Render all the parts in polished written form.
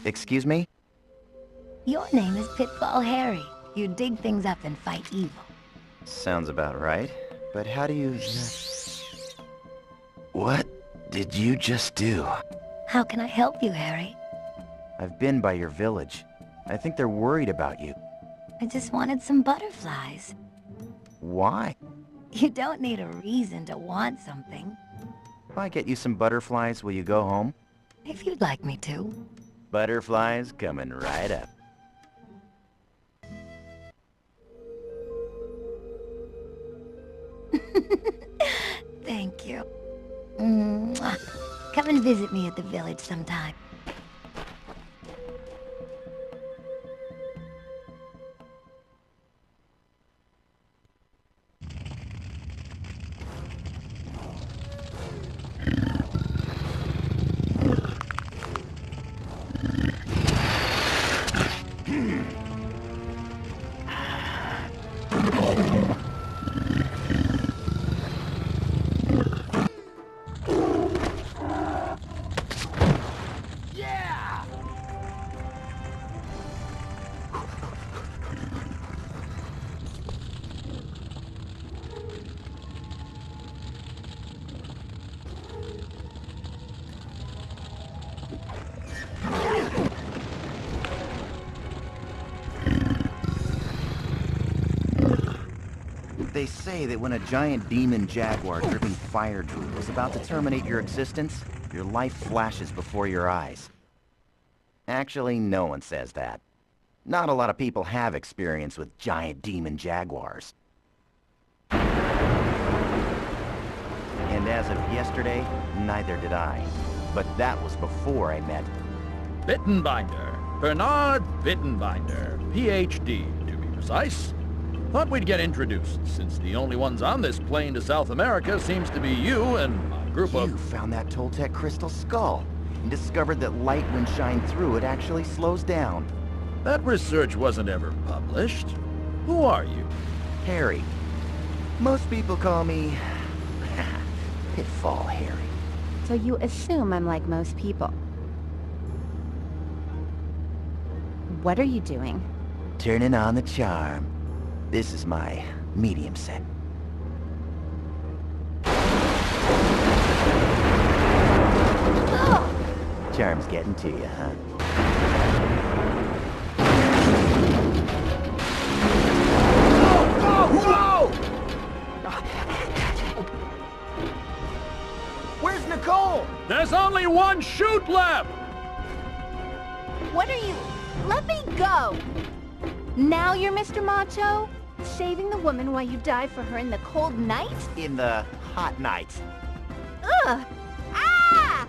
Excuse me? Your name is Pitfall Harry. You dig things up and fight evil. Sounds about right. But how do you... What did you just do? How can I help you, Harry? I've been by your village. I think they're worried about you. I just wanted some butterflies. Why? You don't need a reason to want something. If I get you some butterflies, will you go home? If you'd like me to. Butterflies coming right up. Thank you. Mwah. Come and visit me at the village sometime. They say that when a giant demon jaguar dripping fire drool is about to terminate your existence, your life flashes before your eyes. Actually, no one says that. Not a lot of people have experience with giant demon jaguars. And as of yesterday, neither did I. But that was before I met... Bittenbinder. Bernard Bittenbinder, Ph.D. to be precise. Thought we'd get introduced, since the only ones on this plane to South America seems to be you and my group of... You found that Toltec crystal skull, and discovered that light when shined through it actually slows down. That research wasn't ever published. Who are you? Harry. Most people call me... Pitfall Harry. So you assume I'm like most people. What are you doing? Turning on the charm. This is my medium set. Oh! Charm's getting to you, huh? Whoa! Where's Nicole? There's only one chute left! What are you... Let me go! Now you're Mr. Macho? Shaving the woman while you die for her in the cold night? In the hot nights. Ugh! Ah!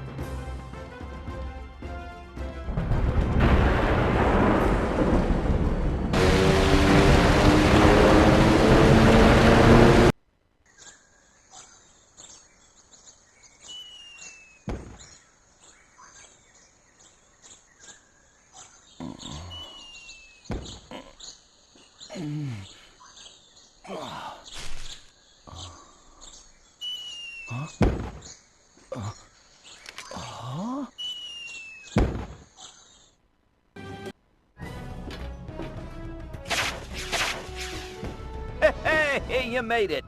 Hey, you made it.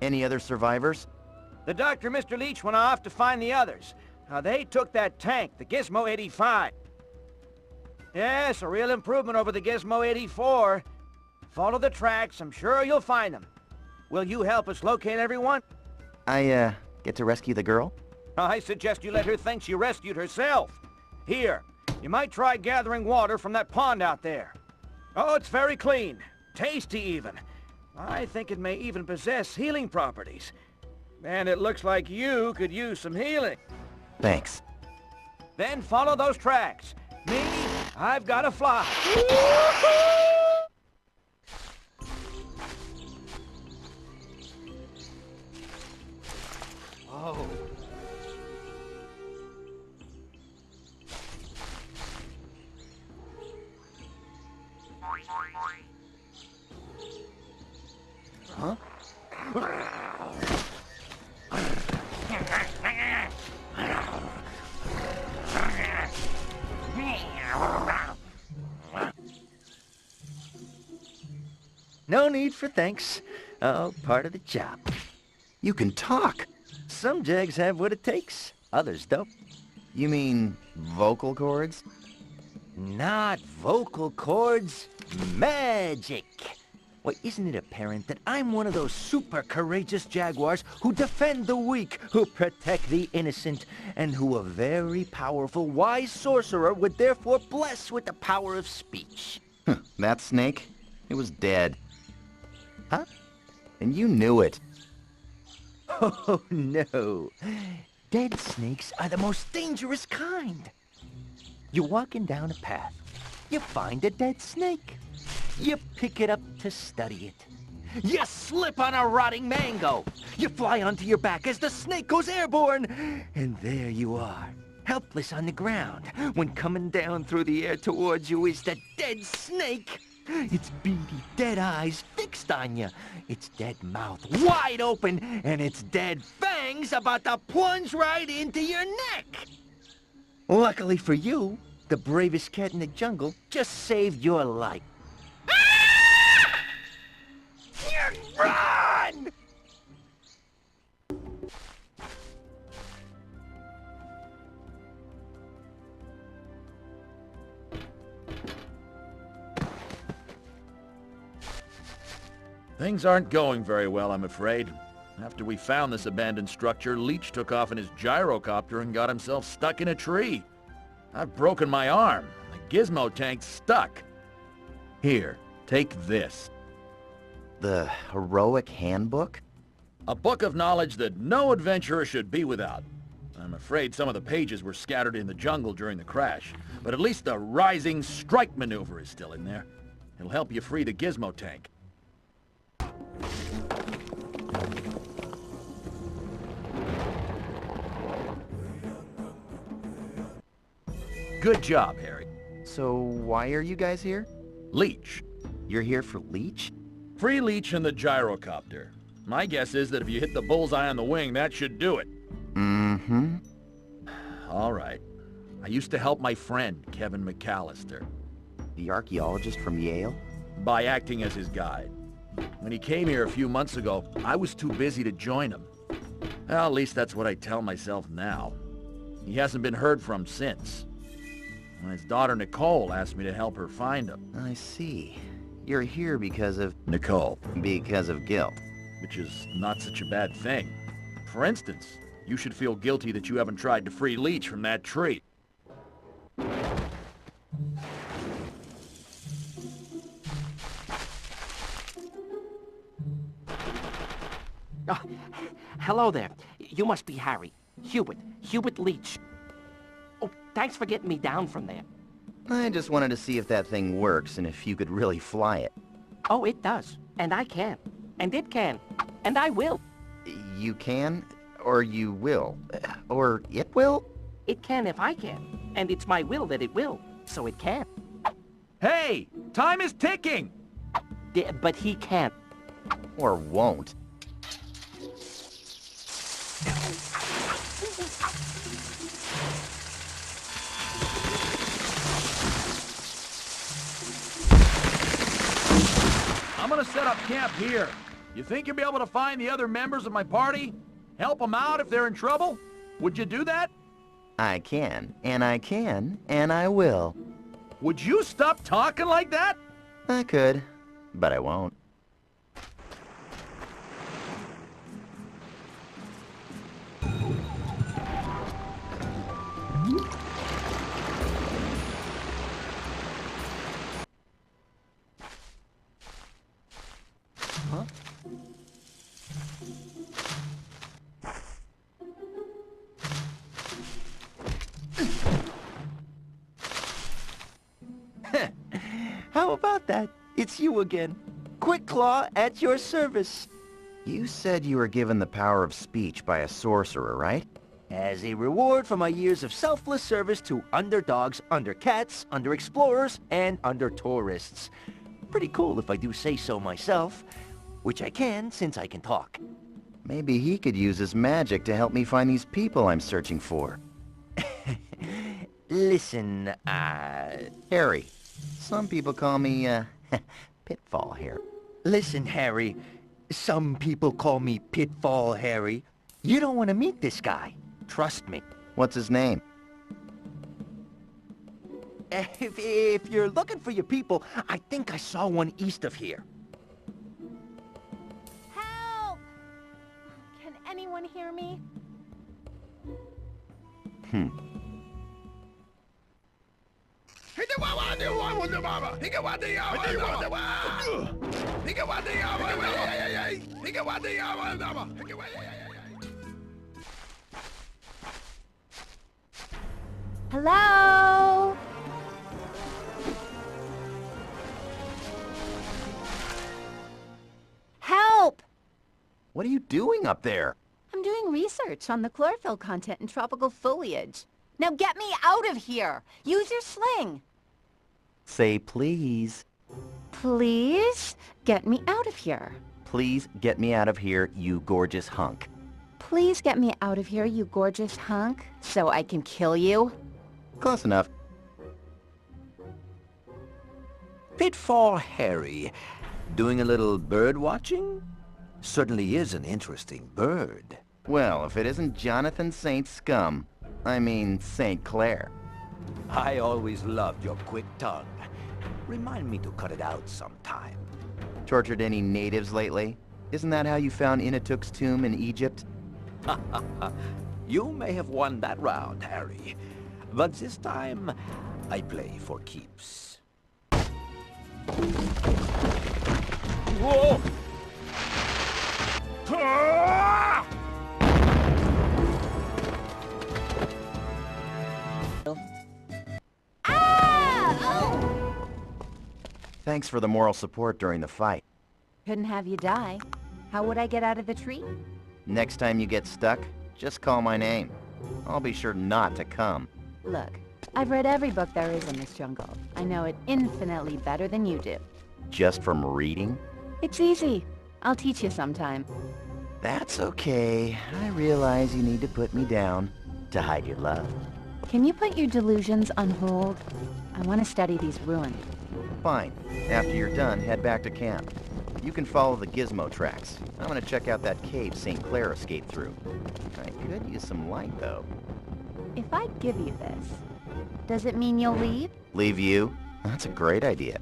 Any other survivors? The doctor, Mr. Leach, went off to find the others. They took that tank, the Gizmo 85. Yes, a real improvement over the Gizmo 84. Follow the tracks, I'm sure you'll find them. Will you help us locate everyone? I, get to rescue the girl? I suggest you let her think she rescued herself. Here, you might try gathering water from that pond out there. Oh, it's very clean. Tasty, even. I think it may even possess healing properties. And it looks like you could use some healing. Thanks. Then follow those tracks. Me, I've got to fly. Oh. Huh? No need for thanks. All part of the job. You can talk. Some jags have what it takes, others don't. You mean vocal cords? Not vocal cords, magic. Why, isn't it apparent that I'm one of those super courageous jaguars who defend the weak, who protect the innocent, and who a very powerful, wise sorcerer would therefore bless with the power of speech? That snake? It was dead. Huh? And you knew it. Oh, no. Dead snakes are the most dangerous kind. You're walking down a path. You find a dead snake. You pick it up to study it. You slip on a rotting mango. You fly onto your back as the snake goes airborne. And there you are, helpless on the ground, when coming down through the air towards you is the dead snake. Its beady, dead eyes fixed on you. Its dead mouth wide open, and its dead fangs about to plunge right into your neck. Luckily for you, the bravest cat in the jungle just saved your life. Run! Things aren't going very well, I'm afraid. After we found this abandoned structure, Leech took off in his gyrocopter and got himself stuck in a tree. I've broken my arm. The gizmo tank's stuck. Here, take this. The heroic handbook? A book of knowledge that no adventurer should be without. I'm afraid some of the pages were scattered in the jungle during the crash, but at least the rising strike maneuver is still in there. It'll help you free the gizmo tank. Good job, Harry. So why are you guys here? Leech. You're here for Leech? Free Leech and the gyrocopter. My guess is that if you hit the bullseye on the wing, that should do it. Mm-hmm. All right. I used to help my friend, Kevin McAllister, The archaeologist from Yale? by acting as his guide. When he came here a few months ago, I was too busy to join him. Well, at least that's what I tell myself now. He hasn't been heard from since. His daughter Nicole asked me to help her find him. I see. You're here because of... Nicole. because of guilt. Which is not such a bad thing. For instance, you should feel guilty that you haven't tried to free Leech from that tree. Oh, hello there. You must be Harry. Hubert Leech. Oh, thanks for getting me down from there. I just wanted to see if that thing works and if you could really fly it. Oh, it does. And I can. And it can. And I will. You can? Or you will? Or it will? It can if I can. And it's my will that it will. So it can. Hey! Time is ticking! But he can't. Or won't? I'm gonna set up camp here. You think you'll be able to find the other members of my party? Help them out if they're in trouble? Would you do that? I can, and I will. Would you stop talking like that? I could, but I won't. Huh? How about that? It's you again. Quick Claw at your service. You said you were given the power of speech by a sorcerer, right? As a reward for my years of selfless service to underdogs, undercats, underexplorers, and under tourists. Pretty cool if I do say so myself. which I can since I can talk. Maybe he could use his magic to help me find these people I'm searching for. Listen, Harry. Some people call me, Pitfall here. listen, Harry. Some people call me Pitfall Harry. You don't want to meet this guy. Trust me. What's his name? If you're looking for your people, I think I saw one east of here. Help! Can anyone hear me? Hello? Help! What are you doing up there? I'm doing research on the chlorophyll content in tropical foliage. Now get me out of here! Use your sling! Say please. Please? Get me out of here. Please get me out of here, you gorgeous hunk. Please get me out of here, you gorgeous hunk, so I can kill you. Close enough. Pitfall Harry, doing a little bird watching? Certainly is an interesting bird. Well, if it isn't Jonathan St. Scum. I mean, St. Clair. I always loved your quick tongue. Remind me to cut it out sometime. Tortured any natives lately? Isn't that how you found Inatuk's tomb in Egypt? You may have won that round, Harry. But this time, I play for keeps. Whoa! Ah! Ah! Oh! Thanks for the moral support during the fight. Couldn't have you die. How would I get out of the tree? Next time you get stuck, just call my name. I'll be sure not to come. Look, I've read every book there is in this jungle. I know it infinitely better than you do. Just from reading? It's easy. I'll teach you sometime. That's okay. I realize you need to put me down to hide your love. Can you put your delusions on hold? I want to study these ruins. Fine. After you're done, head back to camp. You can follow the gizmo tracks. I'm gonna check out that cave St. Clair escaped through. I could use some light, though. If I give you this, does it mean you'll leave? Leave you? That's a great idea.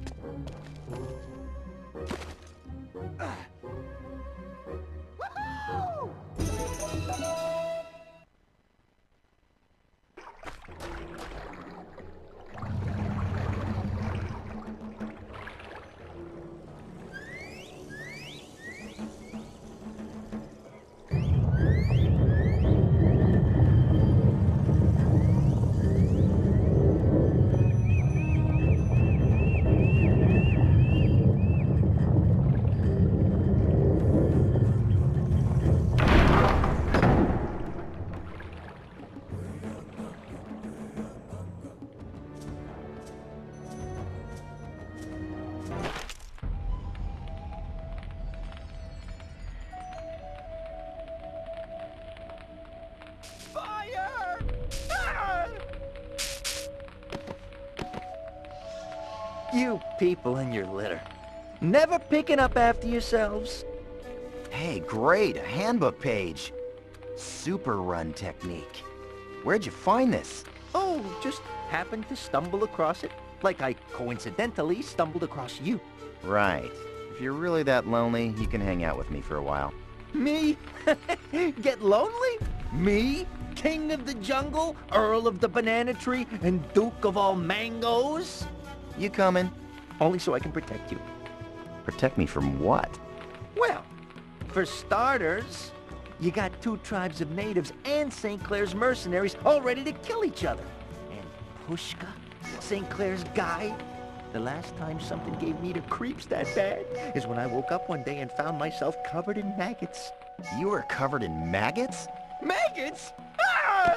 You people in your litter. Never picking up after yourselves. Hey, great, a handbook page. Super run technique. Where'd you find this? Oh, just happened to stumble across it. Like I coincidentally stumbled across you. Right. If you're really that lonely, you can hang out with me for a while. Me? Get lonely? Me? King of the jungle, Earl of the banana tree, and Duke of all mangoes? You coming? Only so I can protect you. Protect me from what? Well, for starters, you got two tribes of natives and St. Clair's mercenaries all ready to kill each other. And Pushka, St. Clair's guide, the last time something gave me the creeps that bad is when I woke up one day and found myself covered in maggots. You were covered in maggots? Maggots? Ah!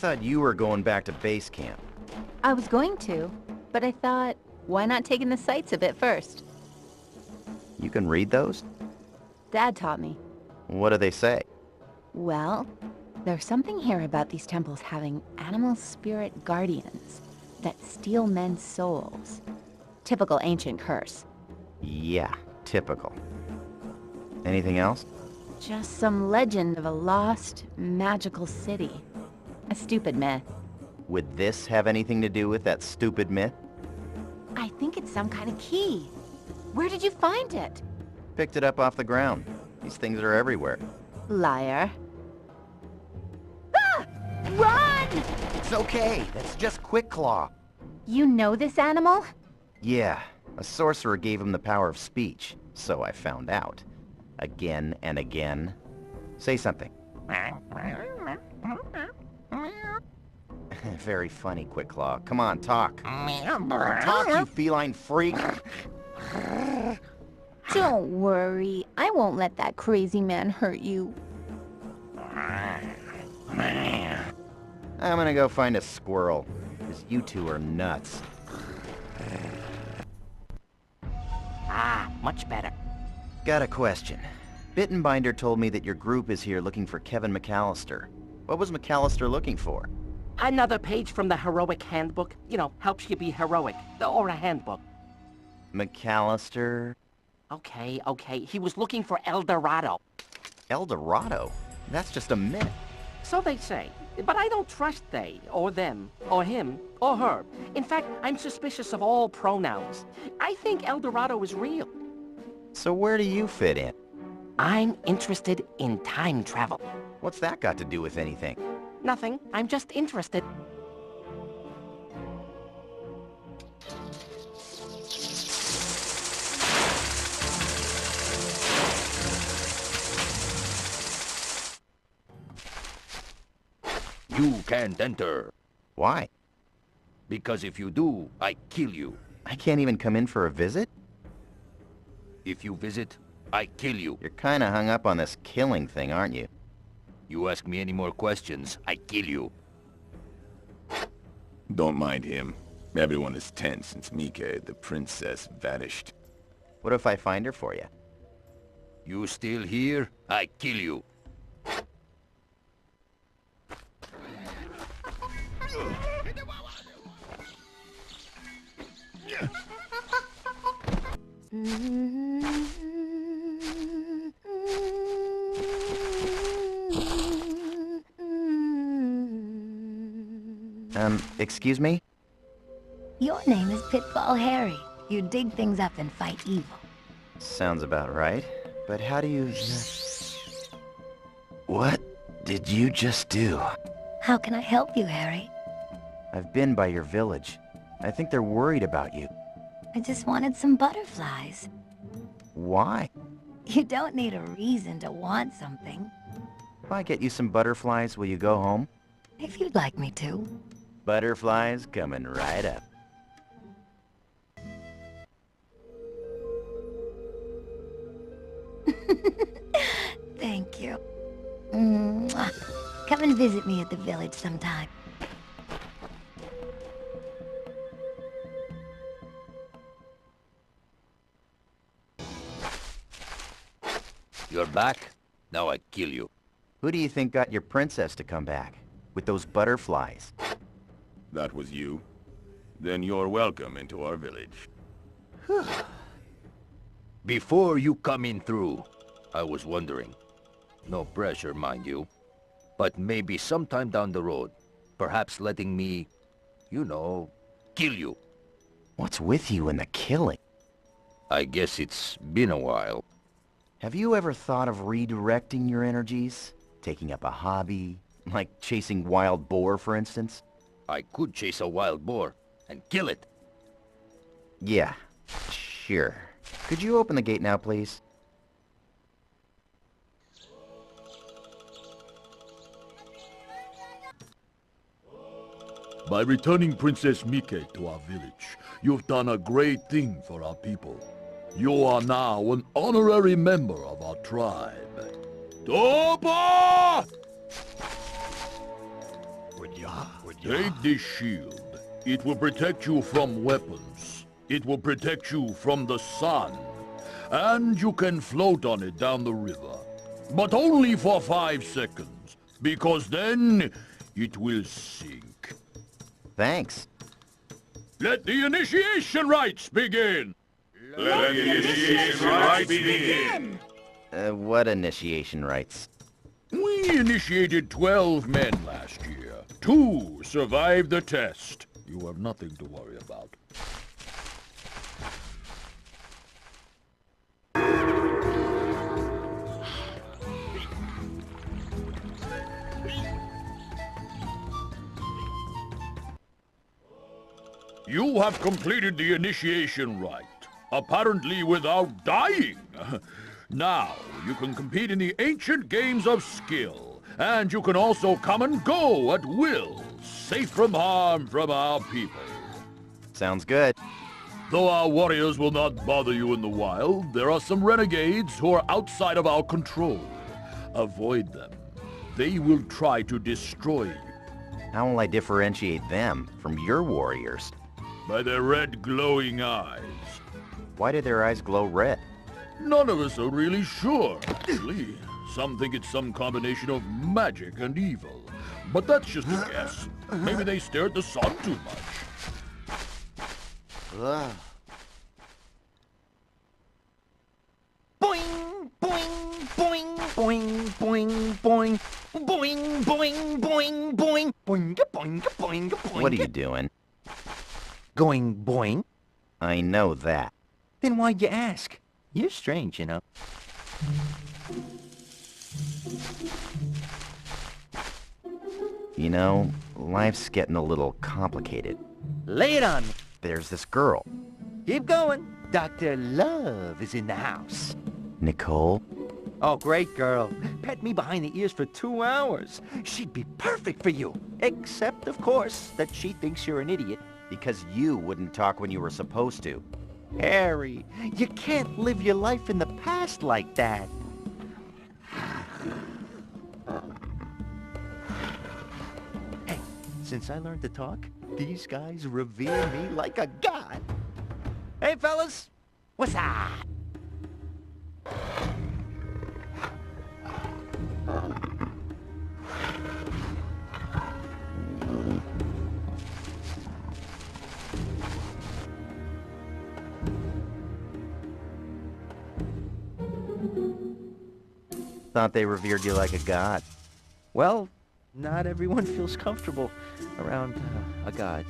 thought you were going back to base camp. I was going to, but I thought, why not take in the sights a bit first? You can read those? Dad taught me. What do they say? Well, there's something here about these temples having animal spirit guardians that steal men's souls. Typical ancient curse. Yeah, typical. Anything else? Just some legend of a lost, magical city. A stupid myth. Would this have anything to do with that stupid myth? I think it's some kind of key. Where did you find it? Picked it up off the ground. These things are everywhere. Liar. Ah! Run! It's okay. That's just Quick Claw. You know this animal? Yeah, a sorcerer gave him the power of speech, so I found out. Again and again. Say something. Very funny, Quick Claw. Come on, talk. Talk, you feline freak. Don't worry. I won't let that crazy man hurt you. I'm gonna go find a squirrel, because you two are nuts. Ah, much better. Got a question. Bittenbinder told me that your group is here looking for Kevin McAllister. What was McAllister looking for? Another page from the heroic handbook. You know, helps you be heroic. Or a handbook. McAllister? Okay, okay. He was looking for El Dorado. El Dorado? That's just a myth. So they say. But I don't trust they, or them, or him, or her. In fact, I'm suspicious of all pronouns. I think El Dorado is real. So where do you fit in? I'm interested in time travel. What's that got to do with anything? Nothing. I'm just interested. You can't enter. Why? Because if you do, I kill you. I can't even come in for a visit? If you visit, I kill you. You're kinda hung up on this killing thing, aren't you? You ask me any more questions, I kill you. Don't mind him. Everyone is tense since Mika, the princess, vanished. What if I find her for you? You still here, I kill you. Excuse me? Your name is Pitfall Harry. You dig things up and fight evil. Sounds about right. But how do you... What did you just do? How can I help you, Harry? I've been by your village. I think they're worried about you. I just wanted some butterflies. Why? You don't need a reason to want something. If I get you some butterflies, will you go home? If you'd like me to. Butterflies coming right up. Thank you. Mwah. Come and visit me at the village sometime. You're back? Now I kill you. Who do you think got your princess to come back? With those butterflies? That was you? Then you're welcome into our village. Before you come in through, I was wondering. No pressure, mind you. But maybe sometime down the road, perhaps letting me, you know, kill you. What's with you and the killing? I guess it's been a while. Have you ever thought of redirecting your energies? Taking up a hobby? Like chasing wild boar, for instance? I could chase a wild boar and kill it. Yeah, sure. Could you open the gate now, please? By returning Princess Mike to our village, you've done a great thing for our people. You are now an honorary member of our tribe. Toba! Would you Take this shield. It will protect you from weapons. It will protect you from the sun. And you can float on it down the river. But only for 5 seconds, because then it will sink. Thanks. Let the initiation rites begin! Let the initiation rites begin! What initiation rites? We initiated 12 men last year. 2 survived the test. You have nothing to worry about. You have completed the initiation rite, apparently without dying. Now, you can compete in the ancient games of skill, and you can also come and go at will, safe from harm from our people. Sounds good. Though our warriors will not bother you in the wild, there are some renegades who are outside of our control. Avoid them. They will try to destroy you. How will I differentiate them from your warriors? By their red glowing eyes. Why do their eyes glow red? None of us are really sure, actually. Some think it's some combination of magic and evil. But that's just a guess. Maybe they stare at the sun too much. Ugh. Boing, boing, boing, boing, boing, boing, boing, boing, boing, boing, boing, boing, boing, boing. What are you doing? Going boing? I know that. Then why'd you ask? You're strange, you know. You know, life's getting a little complicated. Lay it on me. There's this girl. Keep going. Dr. Love is in the house. Nicole? Oh, great girl. Pet me behind the ears for 2 hours. She'd be perfect for you. Except, of course, that she thinks you're an idiot. Because you wouldn't talk when you were supposed to. Harry, you can't live your life in the past like that. Hey, since I learned to talk, these guys revere me like a god. Hey, fellas, what's up? Thought they revered you like a god. Well, not everyone feels comfortable around a god.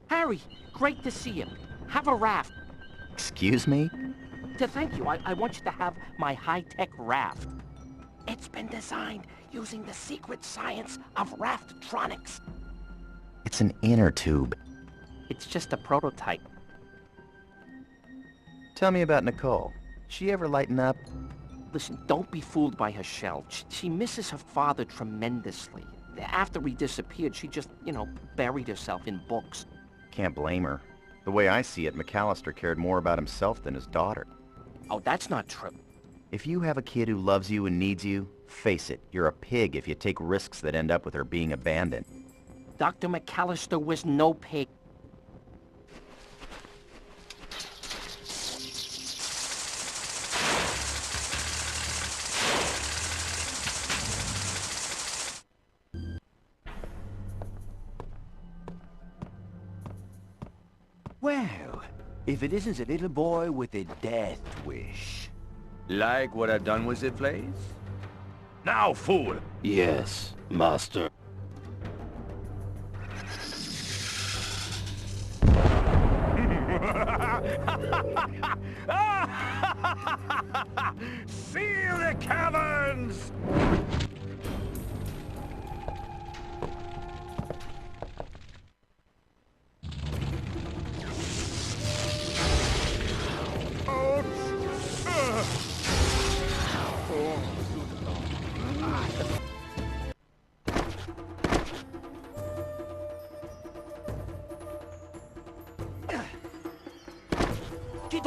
Harry, great to see you. Have a raft. Excuse me? To thank you, I want you to have my high-tech raft. It's been designed using the secret science of rafttronics. It's an inner tube. It's just a prototype. Tell me about Nicole. She ever lighten up? Listen, don't be fooled by her shell. She misses her father tremendously. After he disappeared, she just, buried herself in books. Can't blame her. The way I see it, McAllister cared more about himself than his daughter. Oh, that's not true. If you have a kid who loves you and needs you, face it, you're a pig if you take risks that end up with her being abandoned. Dr. McAllister was no pig. Well, if it isn't a little boy with a death wish. Like what I've done with the place? Now, fool! Yes, master. Seal the caverns!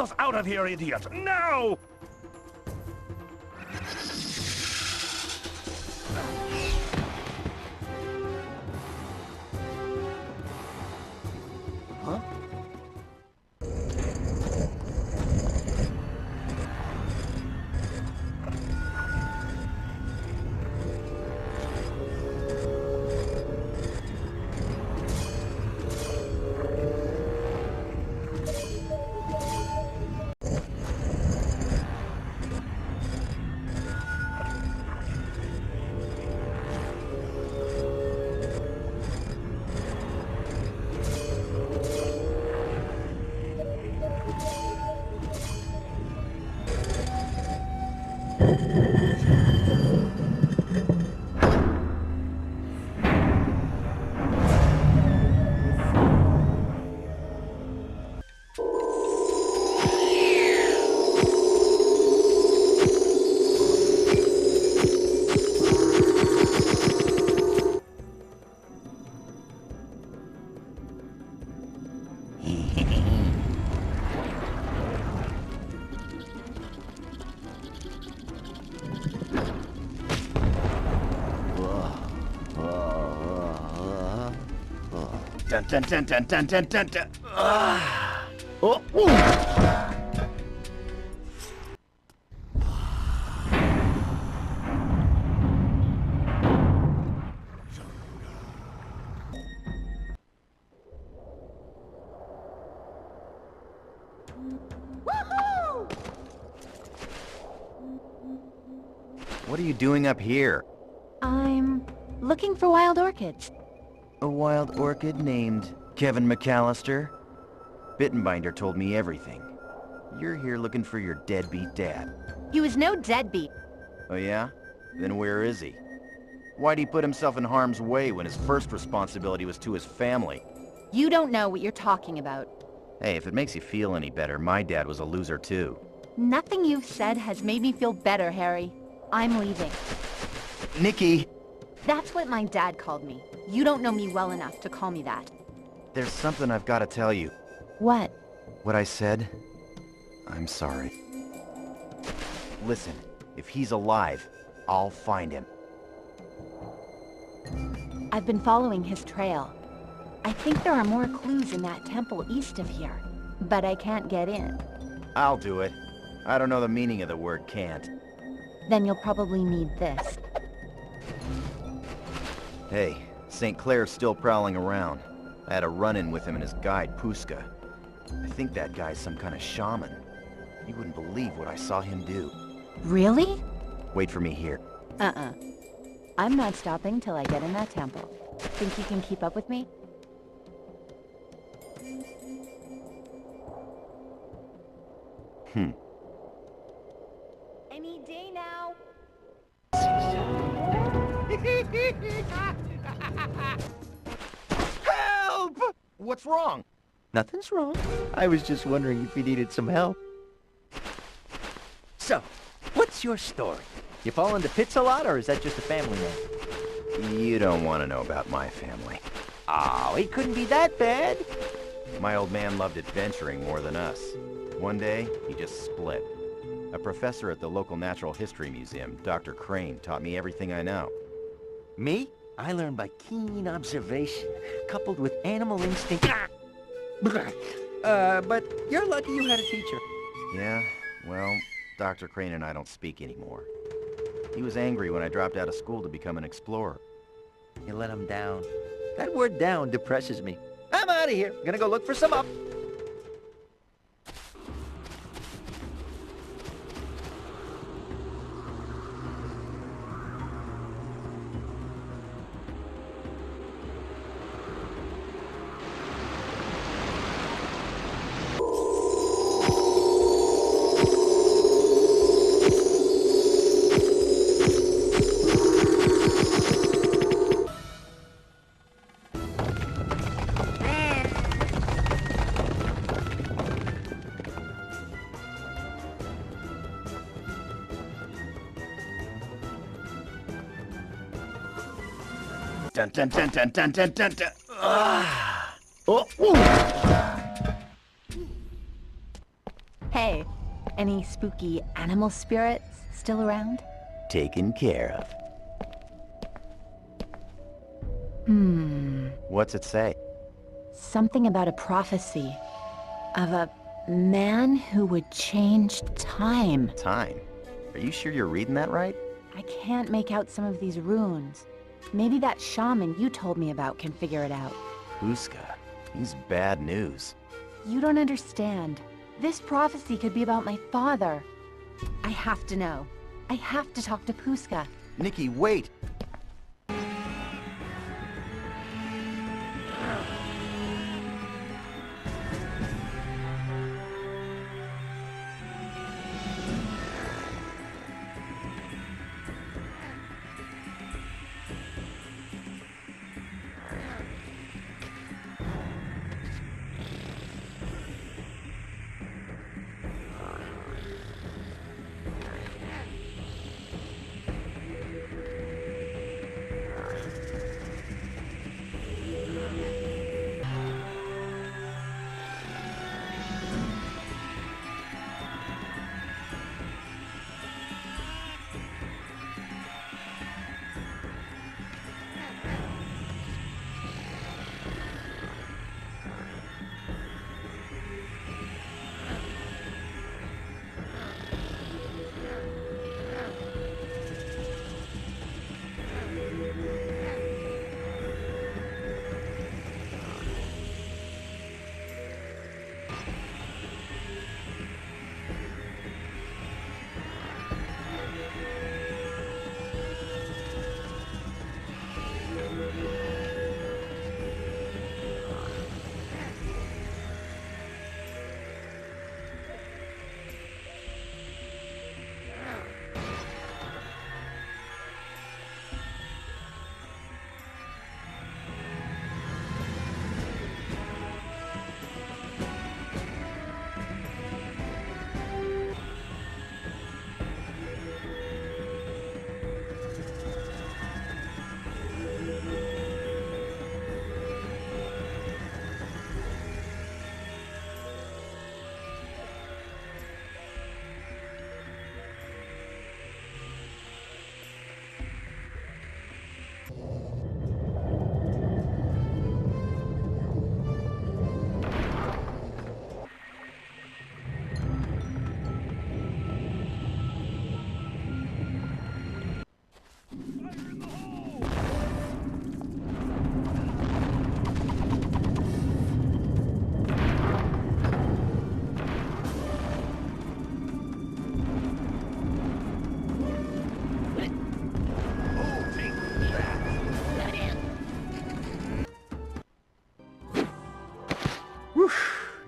us out of here, idiot! Now! Huh? Dun dun dun dun dun dun dun dun. Oh, Woohoo! What are you doing up here? I'm looking for wild orchids. A wild orchid named Kevin McAllister? Bittenbinder told me everything. You're here looking for your deadbeat dad. He was no deadbeat. Oh yeah? Then where is he? Why'd he put himself in harm's way when his first responsibility was to his family? You don't know what you're talking about. Hey, if it makes you feel any better, my dad was a loser too. Nothing you've said has made me feel better, Harry. I'm leaving. Nikki! That's what my dad called me. You don't know me well enough to call me that. There's something I've got to tell you. What? What I said? I'm sorry. Listen, if he's alive, I'll find him. I've been following his trail. I think there are more clues in that temple east of here, but I can't get in. I'll do it. I don't know the meaning of the word can't. Then you'll probably need this. Hey, St. Clair's still prowling around. I had a run-in with him and his guide, Puska. I think that guy's some kind of shaman. You wouldn't believe what I saw him do. Really? Wait for me here. Uh-uh. I'm not stopping till I get in that temple. Think you can keep up with me? Any day now. help! What's wrong? Nothing's wrong. I was just wondering if you needed some help. So, what's your story? You fall into pits a lot, or is that just a family name? You don't want to know about my family. Oh, it couldn't be that bad. My old man loved adventuring more than us. One day, he just split. A professor at the local Natural History Museum, Dr. Crane, taught me everything I know. Me? I learned by keen observation, coupled with animal instinct. But you're lucky you had a teacher. Yeah, well, Dr. Crane and I don't speak anymore. He was angry when I dropped out of school to become an explorer. You let him down. That word down depresses me. I'm out of here. Gonna go look for some up. Dun dun dun dun dun dun dun dun. Oh, ooh. Hey, any spooky animal spirits still around? Taken care of. What's it say? Something about a prophecy of a man who would change time. Time. Are you sure you're reading that right? I can't make out some of these runes. Maybe that shaman you told me about can figure it out. Puska. He's bad news. You don't understand. This prophecy could be about my father. I have to know. I have to talk to Puska. Nikki, wait!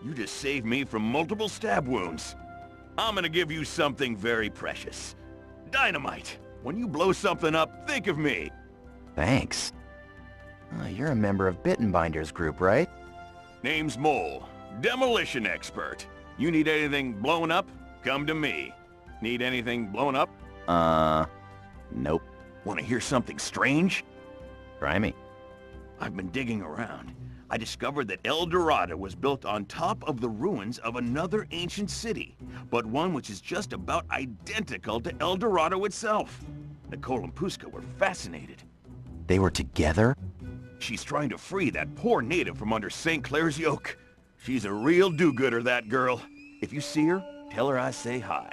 You just saved me from multiple stab wounds. I'm gonna give you something very precious. Dynamite. When you blow something up, think of me. Thanks. You're a member of Bittenbinder's group, right? Name's Mole. Demolition expert. You need anything blown up? Come to me. Need anything blown up? Nope. Want to hear something strange? Try me. I've been digging around. I discovered that El Dorado was built on top of the ruins of another ancient city, but one which is just about identical to El Dorado itself. Nicole and Puska were fascinated. They were together? She's trying to free that poor native from under St. Clair's yoke. She's a real do-gooder, that girl. If you see her, tell her I say hi.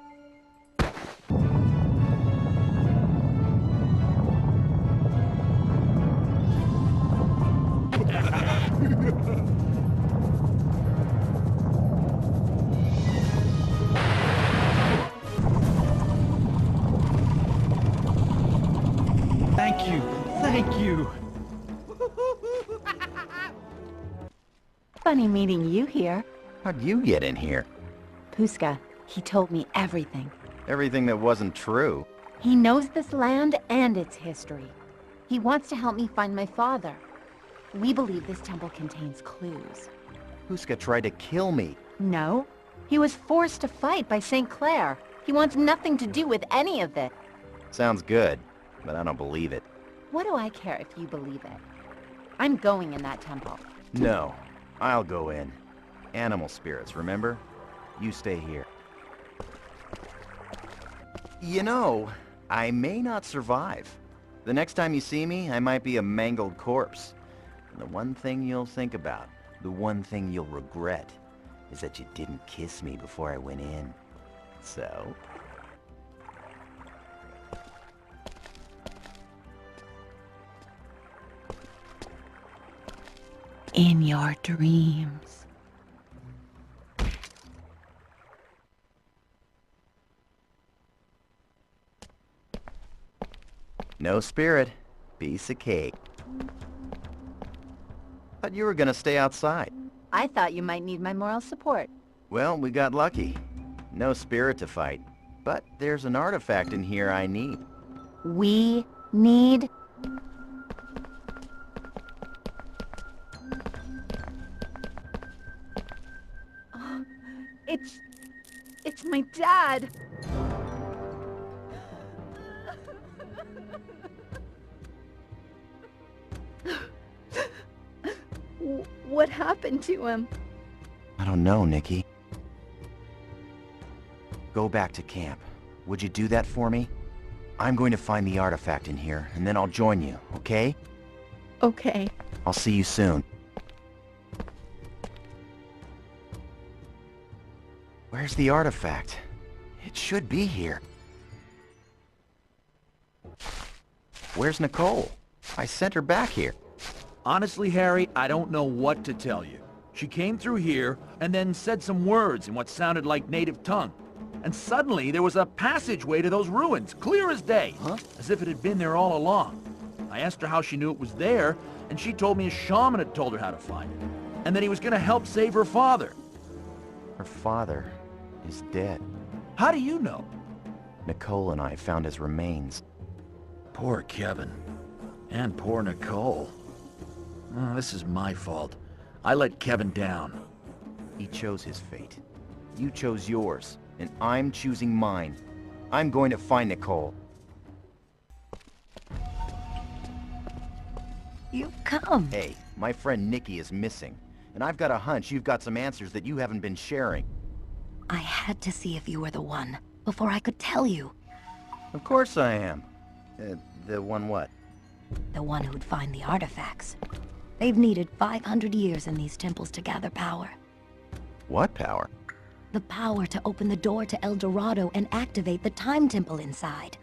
Thank you. Thank you. Funny meeting you here. How'd you get in here? Puska, he told me everything. Everything that wasn't true. He knows this land and its history. He wants to help me find my father. We believe this temple contains clues. Puska tried to kill me. No. He was forced to fight by St. Clair. He wants nothing to do with any of it. Sounds good, but I don't believe it. What do I care if you believe it? I'm going in that temple. No, I'll go in. Animal spirits, remember? You stay here. You know, I may not survive. The next time you see me, I might be a mangled corpse. And the one thing you'll think about, the one thing you'll regret, is that you didn't kiss me before I went in. So... In your dreams. No spirit. Piece of cake. Thought you were gonna stay outside. I thought you might need my moral support. Well, we got lucky. No spirit to fight. But there's an artifact in here I need. We need... It's my dad. What happened to him? I don't know, Nikki. Go back to camp. Would you do that for me? I'm going to find the artifact in here, and then I'll join you, okay? Okay. I'll see you soon. Where's the artifact? It should be here. Where's Nicole? I sent her back here. Honestly, Harry, I don't know what to tell you. She came through here and then said some words in what sounded like native tongue. And suddenly there was a passageway to those ruins, clear as day, as if it had been there all along. I asked her how she knew it was there, and she told me a shaman had told her how to find it, and that he was going to help save her father. Her father is dead. How do you know? Nicole and I found his remains. Poor Kevin. And poor Nicole. Oh, this is my fault. I let Kevin down. He chose his fate. You chose yours, and I'm choosing mine. I'm going to find Nicole. You've come. Hey, my friend Nikki is missing, and I've got a hunch you've got some answers that you haven't been sharing. I had to see if you were the one, before I could tell you. Of course I am. The one what? The one who'd find the artifacts. They've needed 500 years in these temples to gather power. What power? The power to open the door to El Dorado and activate the time temple inside.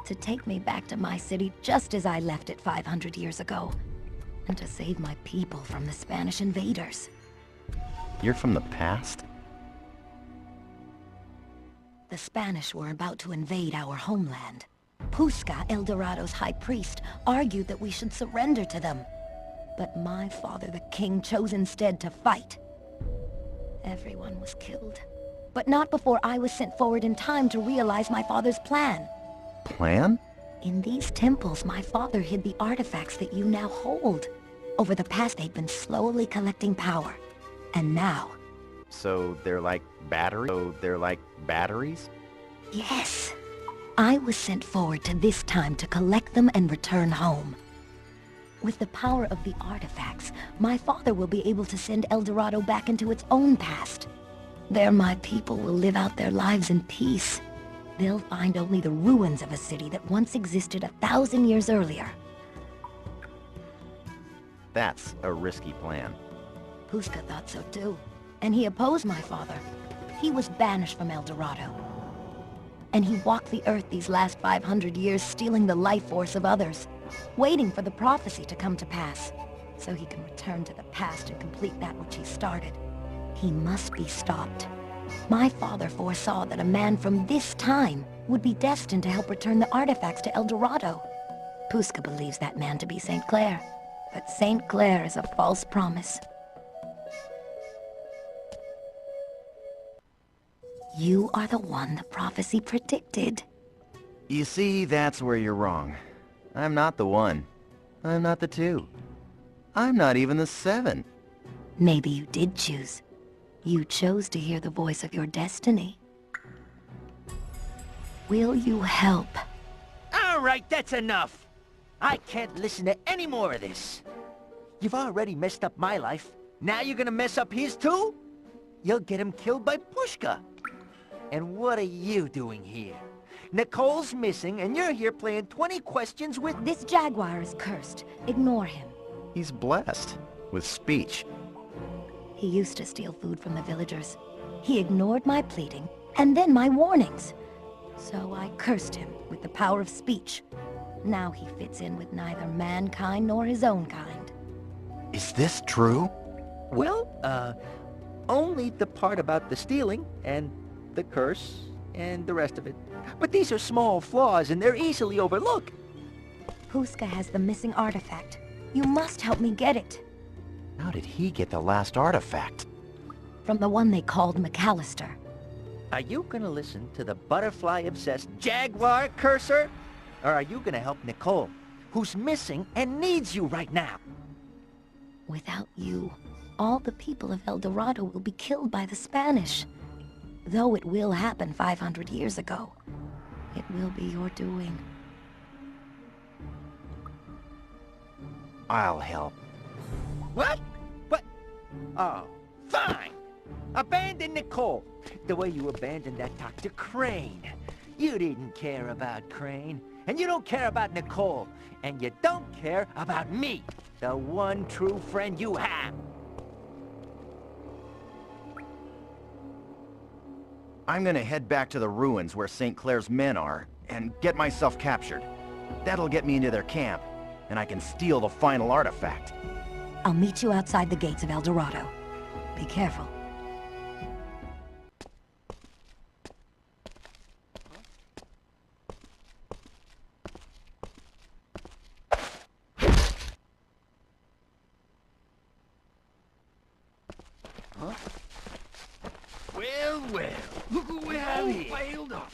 To take me back to my city just as I left it 500 years ago. And to save my people from the Spanish invaders. You're from the past? The Spanish were about to invade our homeland. Pusca, El Dorado's high priest, argued that we should surrender to them. But my father, the king, chose instead to fight. Everyone was killed. But not before I was sent forward in time to realize my father's plan. Plan? In these temples, my father hid the artifacts that you now hold. Over the past, they've been slowly collecting power. And now... So they're like batteries? Yes. I was sent forward to this time to collect them and return home. With the power of the artifacts, my father will be able to send El Dorado back into its own past. There my people will live out their lives in peace. They'll find only the ruins of a city that once existed 1,000 years earlier. That's a risky plan. Pusca thought so too, and he opposed my father. He was banished from El Dorado. And he walked the earth these last 500 years, stealing the life force of others, waiting for the prophecy to come to pass, so he can return to the past and complete that which he started. He must be stopped. My father foresaw that a man from this time would be destined to help return the artifacts to El Dorado. Pusca believes that man to be St. Clair, but St. Clair is a false promise. You are the one the prophecy predicted. You see, that's where you're wrong. I'm not the one. I'm not the two. I'm not even the 7. Maybe you did choose. You chose to hear the voice of your destiny. Will you help? All right, that's enough. I can't listen to any more of this. You've already messed up my life. Now you're gonna mess up his too? You'll get him killed by Pushka. And what are you doing here? Nicole's missing, and you're here playing 20 questions with... This jaguar is cursed. Ignore him. He's blessed with speech. He used to steal food from the villagers. He ignored my pleading, and then my warnings. So I cursed him with the power of speech. Now he fits in with neither mankind nor his own kind. Is this true? Well, only the part about the stealing, and the curse, and the rest of it. But these are small flaws, and they're easily overlooked. Puska has the missing artifact. You must help me get it. How did he get the last artifact? From the one they called McAllister. Are you gonna listen to the butterfly-obsessed jaguar cursor? Or are you gonna help Nicole, who's missing and needs you right now? Without you, all the people of El Dorado will be killed by the Spanish. Though it will happen 500 years ago, it will be your doing. I'll help. What? What? Oh, fine. Abandon Nicole, the way you abandoned that Dr. Crane. You didn't care about Crane, and you don't care about Nicole, and you don't care about me, the one true friend you have. I'm gonna head back to the ruins where St. Clair's men are, and get myself captured. That'll get me into their camp, and I can steal the final artifact. I'll meet you outside the gates of El Dorado. Be careful. Well, well, look who we have here. Failed up.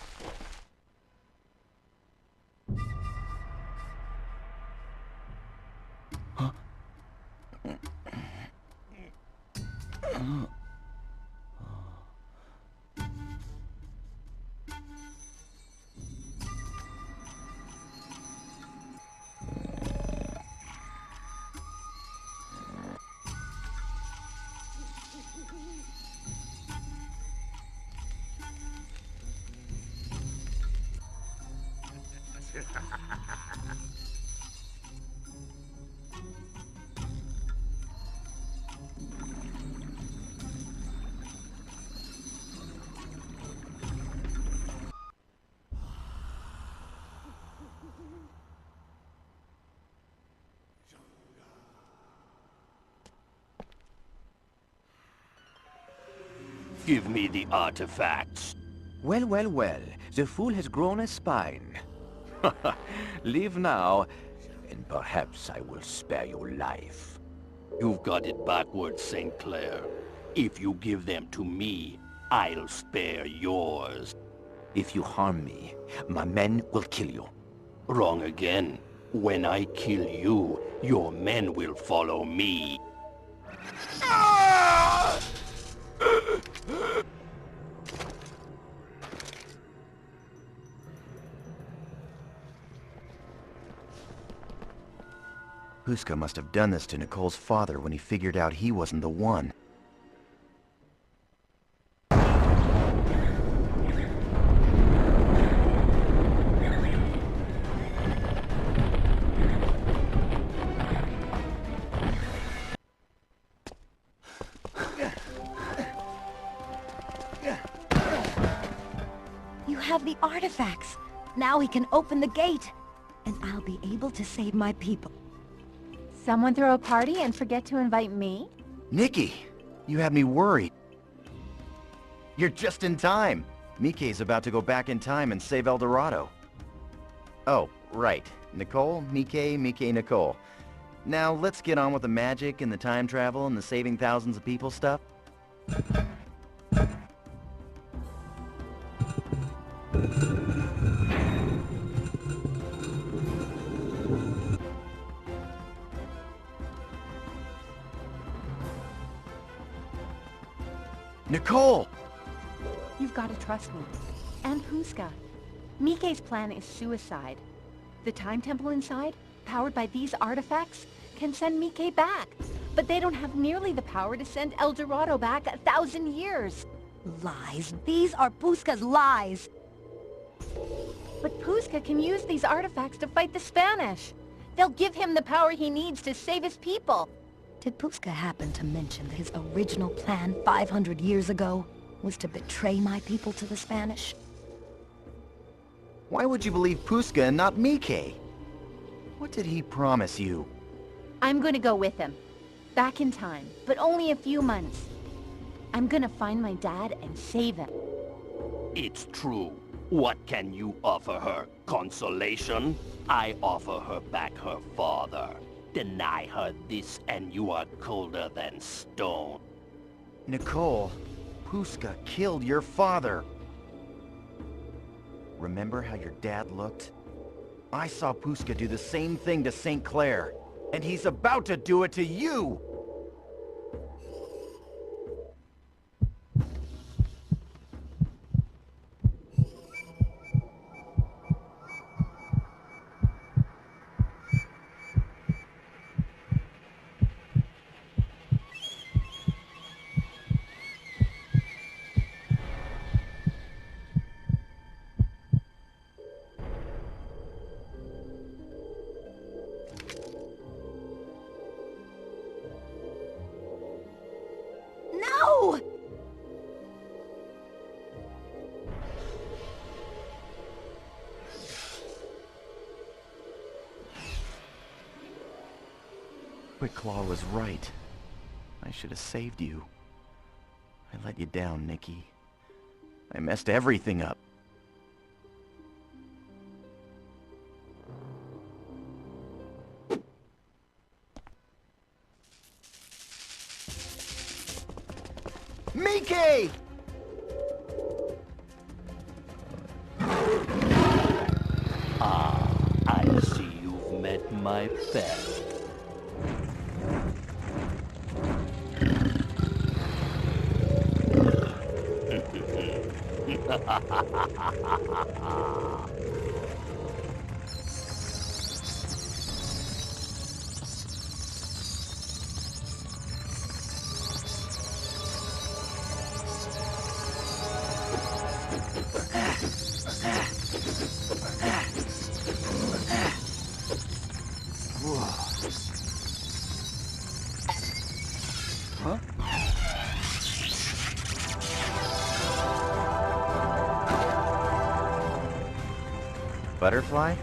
Give me the artifacts. Well, well, well. The fool has grown a spine. Leave now, and perhaps I will spare your life. You've got it backwards, St. Clair. If you give them to me, I'll spare yours. If you harm me, my men will kill you. Wrong again. When I kill you, your men will follow me. Puska must have done this to Nicole's father when he figured out he wasn't the one. You have the artifacts. Now we can open the gate, and I'll be able to save my people. Someone throw a party and forget to invite me? Nikki, you had me worried. You're just in time. Mike's about to go back in time and save El Dorado. Oh, right. Nicole, Mike, Nicole. Now let's get on with the magic and the time travel and the saving thousands of people stuff. Nicole! You've got to trust me. And Puska. Mike's plan is suicide. The time temple inside, powered by these artifacts, can send Mike back. But they don't have nearly the power to send El Dorado back 1,000 years. Lies. These are Puska's lies. But Puska can use these artifacts to fight the Spanish. They'll give him the power he needs to save his people. Did Puska happen to mention that his original plan 500 years ago was to betray my people to the Spanish? Why would you believe Puska and not Mike? What did he promise you? I'm gonna go with him. Back in time, but only a few months. I'm gonna find my dad and save him. It's true. What can you offer her? Consolation? I offer her back her father. Deny her this and you are colder than stone. Nicole, Puska killed your father. Remember how your dad looked? I saw Puska do the same thing to St. Clair, and he's about to do it to you! No! Quickclaw was right. I should have saved you. I let you down, Nikki. I messed everything up. Mike! Ah, I see you've met my pet. Huh? Butterfly?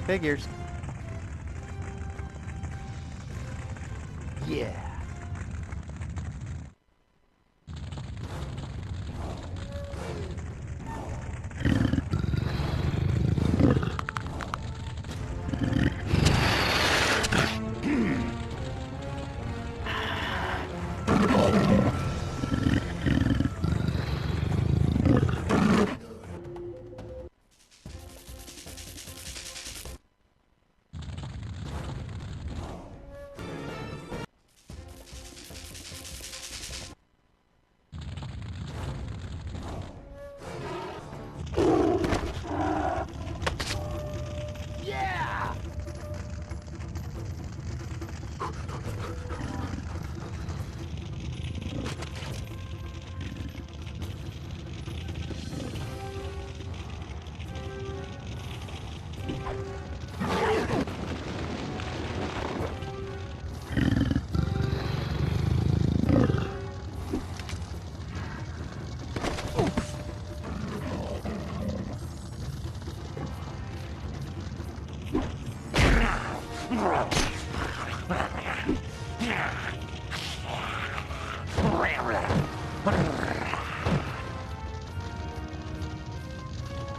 Figures. Yeah.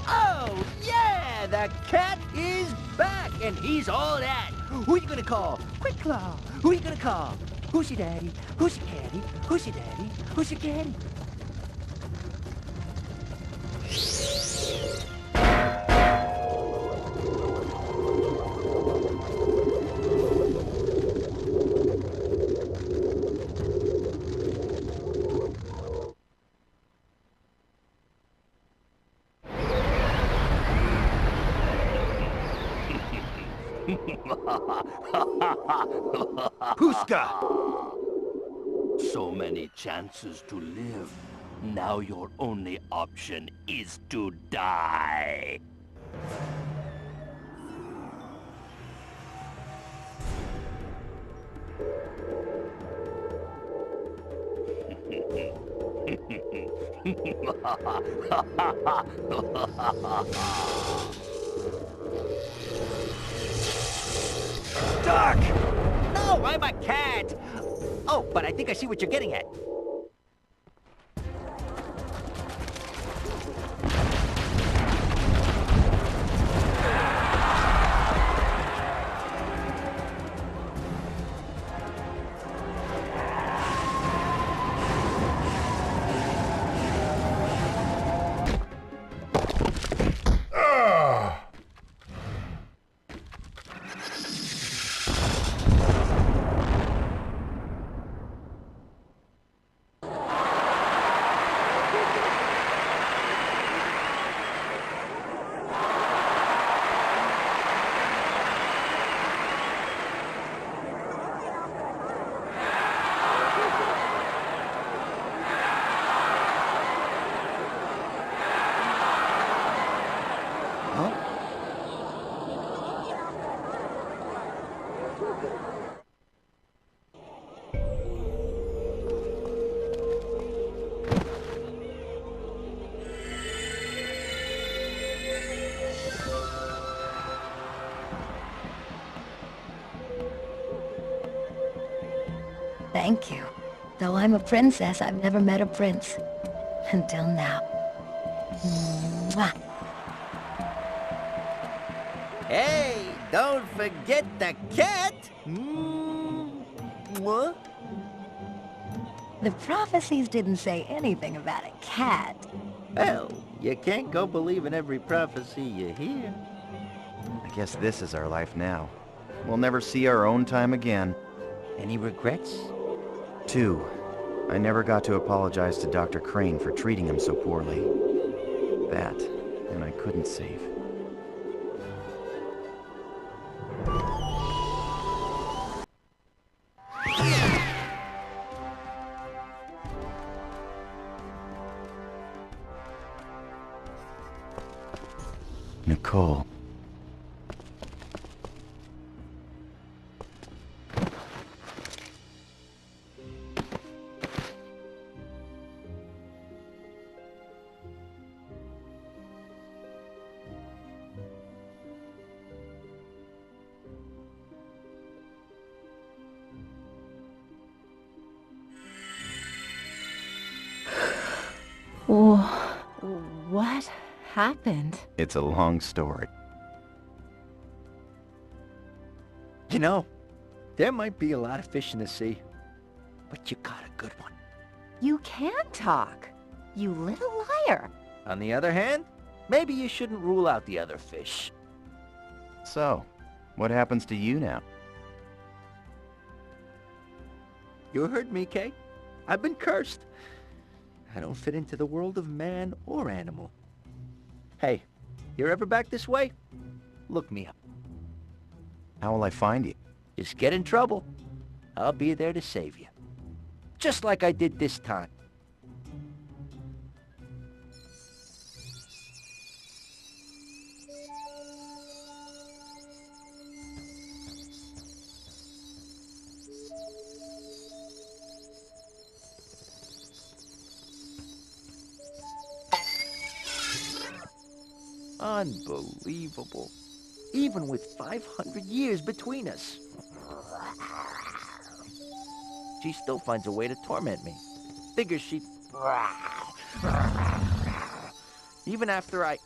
Oh, yeah! The cat is back, and he's all that. Who you gonna call? Quickclaw. Who you gonna call? Who's your daddy? Who's your caddy? Who's your daddy? Who's your caddy? Puska! So many chances to live. Now your only option is to die. Duck! No, I'm a cat! Oh, but I think I see what you're getting at. Thank you. Though I'm a princess, I've never met a prince. Until now. Mwah. Hey, don't forget the cat! What? The prophecies didn't say anything about a cat. Well, you can't go believe in every prophecy you hear. I guess this is our life now. We'll never see our own time again. Any regrets? 2. I never got to apologize to Dr. Crane for treating him so poorly. That, and I couldn't save. Nicole. What happened? It's a long story. You know, there might be a lot of fish in the sea, but you got a good one. You can talk. You little liar. On the other hand, maybe you shouldn't rule out the other fish. So, what happens to you now? You heard me, Kay. I've been cursed. I don't fit into the world of man or animal. Hey, you're ever back this way? Look me up. How will I find you? Just get in trouble. I'll be there to save you. Just like I did this time. Unbelievable. Even with 500 years between us. She still finds a way to torment me. Figures she... Even after I...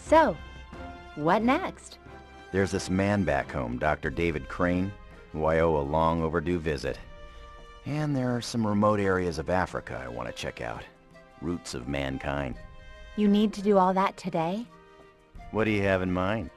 So, what next? There's this man back home, Dr. David Crane, who I owe a long overdue visit. And there are some remote areas of Africa I want to check out. Roots of mankind. You need to do all that today? What do you have in mind?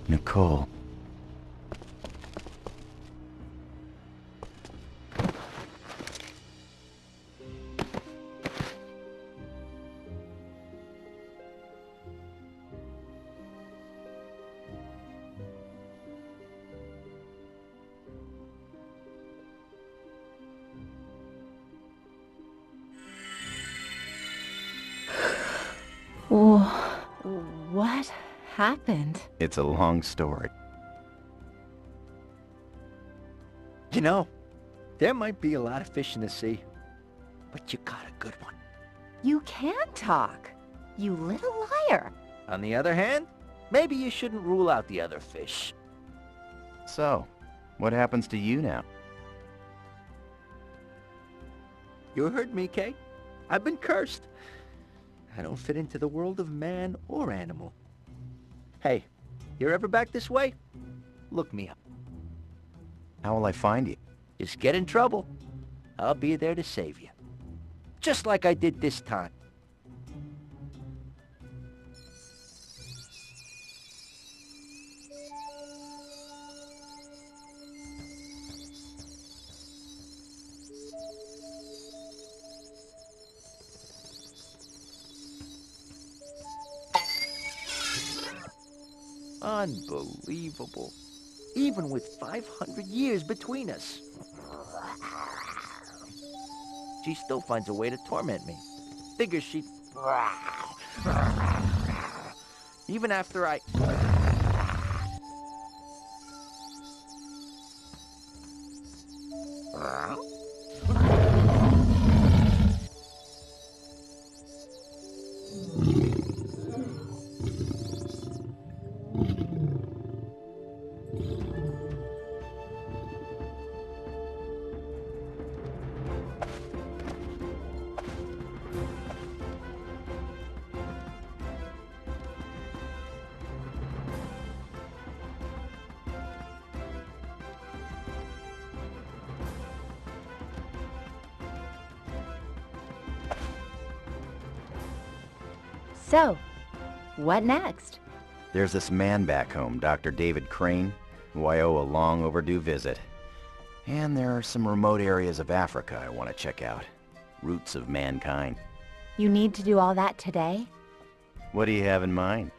Nicole. What happened? It's a long story. You know, there might be a lot of fish in the sea, but you got a good one. You can talk. You little liar. On the other hand, maybe you shouldn't rule out the other fish. So, what happens to you now? You heard me, Kay. I've been cursed. I don't fit into the world of man or animal. Hey, you're ever back this way? Look me up. How will I find you? Just get in trouble. I'll be there to save you. Just like I did this time. Unbelievable. Even with 500 years between us. She still finds a way to torment me. Figures she... Even after I... So, what next? There's this man back home, Dr. David Crane, who I owe a long overdue visit. And there are some remote areas of Africa I want to check out. Roots of mankind. You need to do all that today? What do you have in mind?